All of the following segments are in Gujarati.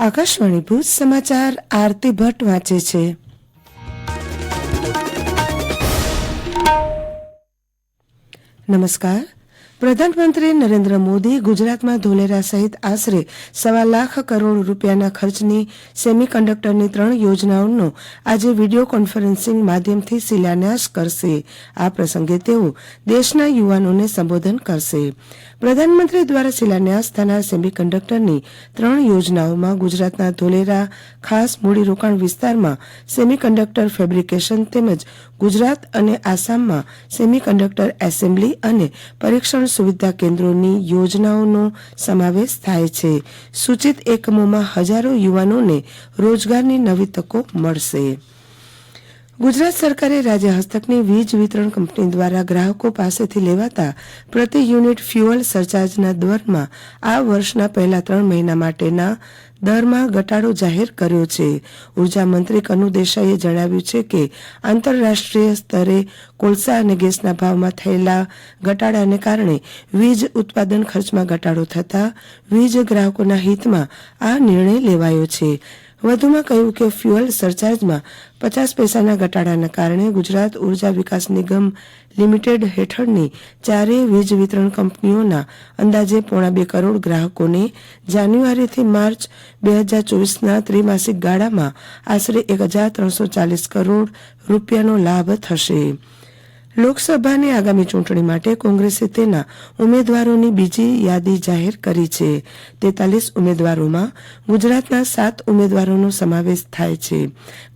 આકાશવાણી ભુજ સમાચાર આરતી ભટ્ટ વાંચે છે. નમસ્કાર. પ્રધાનમંત્રી નરેન્દ્ર મોદી ગુજરાતમાં ધોલેરા સહિત આશરે 1.25 લાખ કરોડ રૂપિયાના ખર્ચની સેમિકન્ડક્ટરની 3 યોજનાઓનો આજે વિડીયો કોન્ફરન્સિંગ માધ્યમથી શિલાન્યાસ કરશે. આ પ્રસંગે તેઓ દેશના યુવાનોને સંબોધન કરશે. પ્રધાનમંત્રી દ્વારા શિલાન્યાસ થનાર સેમિકન્ડક્ટરની 3 યોજનાઓમાં ગુજરાતના ધોલેરા ખાસ મૂડીરોકાણ વિસ્તારમાં સેમિકન્ડક્ટર ફેબ્રિકેશન તેમજ ગુજરાત અને આસામમાં સેમિકન્ડક્ટર એસેમ્બલી અને પરીક્ષણ સુવિધા કેન્દ્રોની યોજનાઓનો સમાવેશ થાય છે. સૂચિત એકમોમાં હજારો યુવાનોને રોજગારની નવી તકો મળશે. ગુજરાત સરકારે રાજ્ય હસ્તકની વીજ વિતરણ કંપની દ્વારા ગ્રાહકો પાસેથી લેવાતા પ્રતિ યુનિટ ફ્યુઅલ સરચાર્જના દરમાં આ વર્ષના પહેલા 3 મહિના માટેના દરમાં ઘટાડો જાહેર કર્યો છે. ઉર્જા મંત્રી કનુ દેસાઈએ જણાવ્યું છે કે આંતરરાષ્ટ્રીય સ્તરે કોલસા અને ગેસના ભાવમાં થયેલા ઘટાડાને કારણે વીજ ઉત્પાદન ખર્ચમાં ઘટાડો થતાં વીજ ગ્રાહકોના હિતમાં આ નિર્ણય લેવાયો છે. વધુમાં કહ્યું કે ફ્યુઅલ સરચાર્જમાં 50 પૈસાના ઘટાડાના કારણે ગુજરાત ઉર્જા વિકાસ નિગમ લિમિટેડ હેઠળની 4 વીજ વિતરણ કંપનીઓના અંદાજે 1.25 કરોડ ગ્રાહકોને જાન્યુઆરીથી માર્ચ 2024ના ત્રિમાસિક ગાળામાં આશરે 1,340 કરોડ રૂપિયાનો લાભ થશે. લોકસભાની આગામી ચૂંટણી માટે કોંગ્રેસે તેના ઉમેદવારોની બીજી યાદી જાહેર કરી છે. 43 ઉમેદવારોમાં ગુજરાતના 7 ઉમેદવારોનો સમાવેશ થાય છે.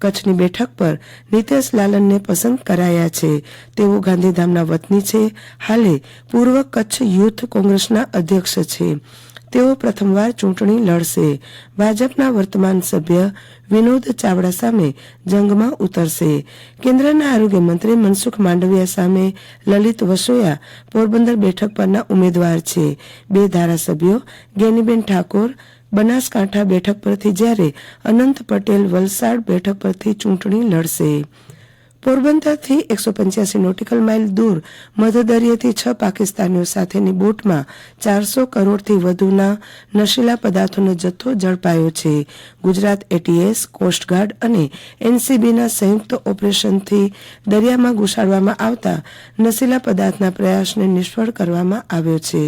કચ્છની બેઠક પર નીતેશ લાલનને પસંદ કરાયા છે. તેઓ ગાંધીધામના વતની છે. હાલે પૂર્વ કચ્છ યુથ કોંગ્રેસના અધ્યક્ષ છે. તેઓ પ્રથમવાર ચૂંટણી લડશે. ભાજપના વર્તમાન સભ્ય વિનોદ ચાવડા સામે જંગમાં ઉતરશે. કેન્દ્રના આરોગ્ય મંત્રી મનસુખ માંડવિયા સામે લલિત વસોયા પોરબંદર બેઠક પરના ઉમેદવાર છે. 2 ધારાસભ્યો ગેનીબેન ઠાકોર બનાસકાંઠા બેઠક પરથી જ્યારે અનંત પટેલ વલસાડ બેઠક પરથી ચૂંટણી લડશે. પોરબંદરથી 185 નોટિકલ માઇલ દૂર મધદરિયેથી 6 પાકિસ્તાનીઓ સાથેની બોટમાં 400 કરોડથી વધુના નશીલા પદાર્થોનો જથ્થો ઝડપાયો છે. ગુજરાત એટીએસ, કોસ્ટગાર્ડ અને એનસીબીના સંયુક્ત ઓપરેશનથી દરિયામાં ઘુસાડવામાં આવતા નશીલા પદાર્થના પ્રયાસને નિષ્ફળ કરવામાં આવ્યો છે.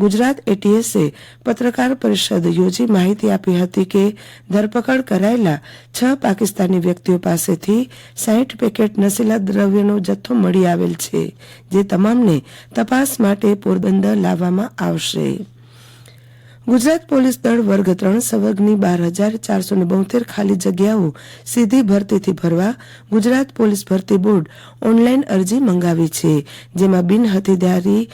ગુજરાત એટીએસે પત્રકાર પરિષદ યોજી માહિતી આપી હતી કે ધરપકડ કરાયેલા 6 પાકિસ્તાની વ્યક્તિઓ પાસેથી 60 પેકેટ નશીલા દ્રવ્યનો જથ્થો મળી આવેલ છે, જે તમામને તપાસ માટે પોરબંદર લાવવામાં આવશે. ગુજરાત પોલીસ દળ વર્ગ 3 સંવર્ગની 12,472 ખાલી જગ્યાઓ સીધી ભરતીથી ભરવા ગુજરાત પોલીસ ભરતી બોર્ડ ઓનલાઈન અરજી મંગાવી છે. જેમાં બિન હથિયારી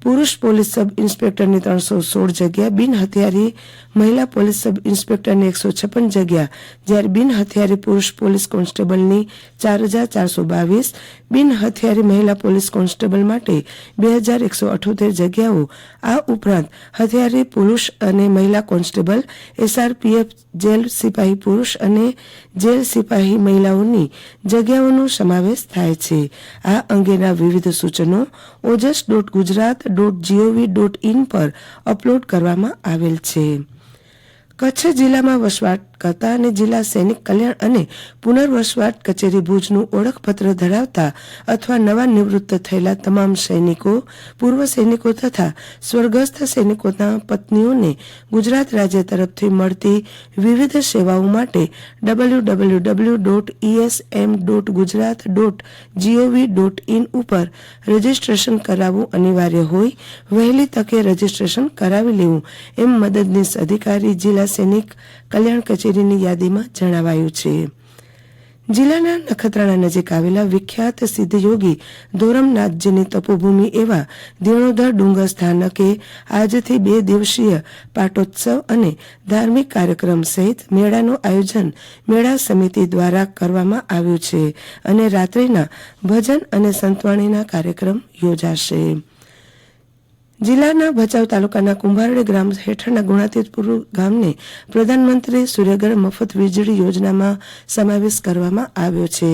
પુરુષ પોલીસ સબ ઇન્સ્પેક્ટરની 316 જગ્યા, બિન હથિયારી મહિલા પોલીસ સબ ઇન્સ્પેક્ટરની 156 જગ્યા, જ્યારે બિન હથિયારી પુરુષ પોલીસ કોન્સ્ટેબલની 4,422, બિન હથિયારી મહિલા પોલીસ કોન્સ્ટેબલ માટે 2,178 જગ્યાઓ. આ ઉપરાંત હથિયારી પુરુષ અને મહિલા કોન્સ્ટેબલ, એસઆરપીએફ જેલ સિપાહી પુરુષ અને જેલ સિપાહી મહિલાઓની જગ્યાઓનો સમાવેશ થાય છે. આ અંગેના વિવિધ સૂચનો ojas.gujarat.gov.in પર અપલોડ કરવામાં આવેલ છે. કચ્છ જિલ્લામાં વસવાટ કરતા અને જિલ્લા સૈનિક કલ્યાણ અને પુનર્વસવાટ કચેરી ભુજનું ઓળખપત્ર ધરાવતા અથવા નવા નિવૃત્ત થયેલા તમામ સૈનિકો, પૂર્વ સૈનિકો તથા સ્વર્ગસ્થ સૈનિકોના પત્નીઓને ગુજરાત રાજ્ય તરફથી મળતી વિવિધ સેવાઓ માટે www.esm.gujarat.gov.in ઉપર રજીસ્ટ્રેશન કરાવવું અનિવાર્ય હોય વહેલી તકે રજીસ્ટ્રેશન કરાવી લેવું એમ મદદનીશ અધિકારી જિલ્લા સૈનિક કલ્યાણ કચેરીની યાદીમાં જણાવાયું છે. જિલ્લાના નખત્રાણા નજીક આવેલા વિખ્યાત સિદ્ધયોગી ધોરમનાથજીની તપોભૂમિ એવા ધીણોધર ડુંગર સ્થાનકે આજથી 2 દિવસીય પાટોત્સવ અને ધાર્મિક કાર્યક્રમ સહિત મેળાનું આયોજન મેળા સમિતિ દ્વારા કરવામાં આવ્યું છે અને રાત્રિના ભજન અને સંતવાણીના કાર્યક્રમ યોજાશે. જિલ્લાના ભચાઉ તાલુકાના કુંભારડી ગ્રામ હેઠળના ગુણાતીતપુર ગામને પ્રધાનમંત્રી સૂર્યઘર મફત વીજળી યોજનામાં સમાવેશ કરવામાં આવ્યો છે.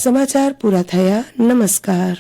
સમાચાર પૂરા થયા. નમસ્કાર.